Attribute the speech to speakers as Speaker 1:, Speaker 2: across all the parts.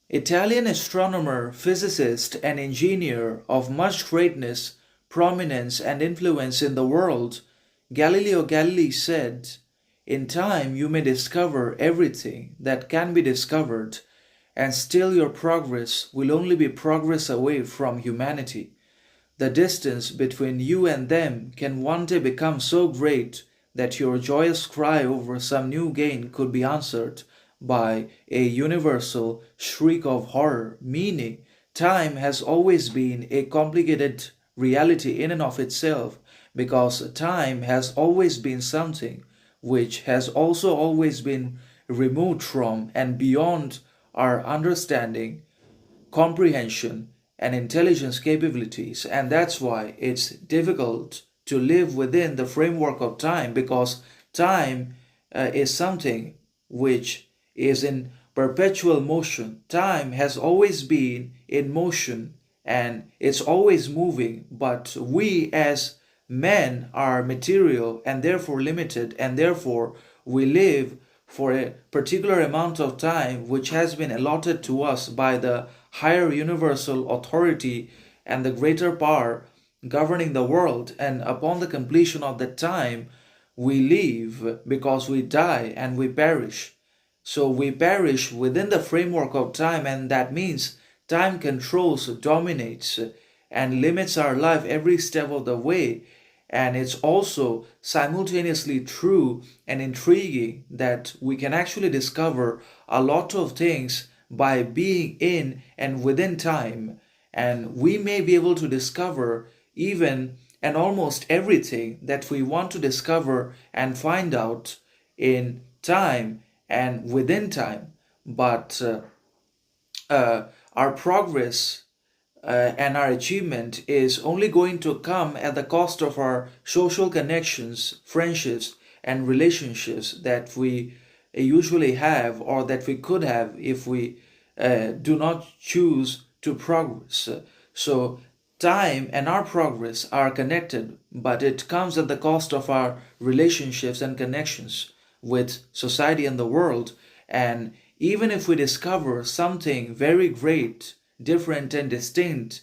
Speaker 1: Italian astronomer, physicist, and engineer of much greatness, prominence, and influence in the world, Galileo Galilei said, "In time you may discover everything that can be discovered, and still your progress will only be progress away from humanity. The distance between you and them can one day become so great that your joyous cry over some new gain could be answered by a universal shriek of horror, meaning time has always been a complicated reality in and of itself, because time has always been something which has also always been removed from and beyond our understanding, comprehension, and intelligence capabilities. And that's why it's difficult to live within the framework of time, because time is something which is in perpetual motion. Time has always been in motion and it's always moving, but we as men are material and therefore limited, and therefore we live for a particular amount of time which has been allotted to us by the higher universal authority and the greater power governing the world. And upon the completion of that time, we leave because we die and we perish. So we perish within the framework of time, and that means time controls, dominates, and limits our life every step of the way. And it's also simultaneously true and intriguing that we can actually discover a lot of things by being in and within time. And we may be able to discover even and almost everything that we want to discover and find out in time and within time. But our progress and our achievement is only going to come at the cost of our social connections, friendships, and relationships that we usually have, or that we could have if we do not choose to progress. So, time and our progress are connected, but it comes at the cost of our relationships and connections with society and the world. And even if we discover something very great, different, and distinct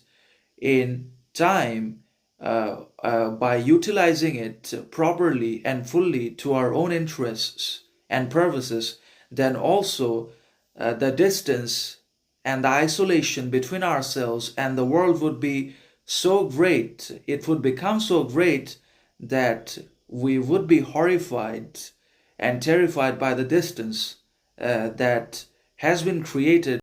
Speaker 1: in time, by utilizing it properly and fully to our own interests and purposes, then also the distance and the isolation between ourselves and the world would be so great, it would become so great that we would be horrified and terrified by the distance that has been created